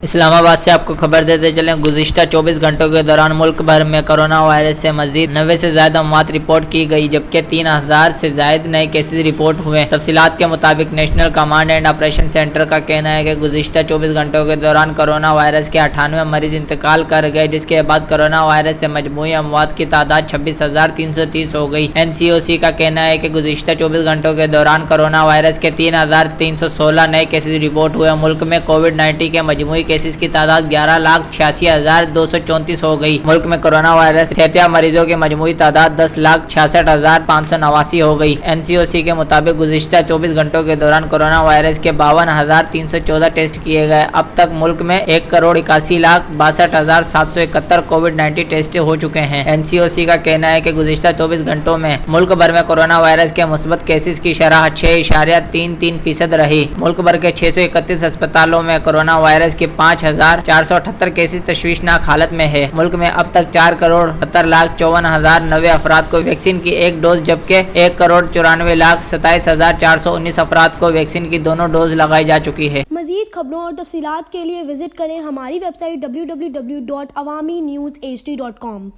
اسلام آباد سے آپ کو خبر دیتے چلیں، گزشتہ 24 گھنٹوں کے دوران ملک بھر میں کورونا وائرس سے مزید 90 سے زیادہ موت رپورٹ کی گئی، جبکہ 3000 سے زائد نئے کیسز رپورٹ ہوئے۔ تفصیلات کے مطابق national command and operation centre کا کہنا ہے کہ گزشتہ 24 گھنٹوں کے دوران کورونا وائرس کے 98 مریض انتقال کر گئے، جس کے بعد کورونا وائرس سے مجموعی اموات کی تعداد 26,330 ہو گئی۔ NCOC کا کہنا ہے کہ گزشتہ 24 گھنٹوں کے دوران کورونا وائرس کے 3,316 نئے کیسز رپورٹ ہوئے۔ ملک میں کووڈ-19 کے مجموعی کیسز کی تعداد 11,86,234 ہو گئی۔ ملک میں کورونا وائرس کے احتیاطی مریضوں کی مجموعی تعداد 10,66,589 ہو گئی۔ NCOC کے مطابق گزشتہ 24 گھنٹوں کے دوران کورونا وائرس کے 52,314 ٹیسٹ کیے گئے۔ اب تک ملک میں 1,81,62,771 کووڈ-19 ٹیسٹ ہو چکے ہیں۔ NCOC کا کہنا ہے کہ گزشتہ 24 گھنٹوں میں ملک بھر میں کورونا وائرس کے مثبت کیسز کی شرح 6.33% رہی۔ ملک بھر کے 631 اسپتالوں میں کورونا وائرس کے 5,478 کیسز تشویشناک حالت میں ہے۔ ملک میں اب تک 4,70,54,090 افراد کو ویکسین کی ایک ڈوز، جبکہ 1,94,27,419 افراد کو ویکسین کی دونوں ڈوز لگائی جا چکی ہے۔ مزید خبروں اور تفصیلات کے لیے وزٹ کریں ہماری ویب سائٹ www.awami-news hd.com۔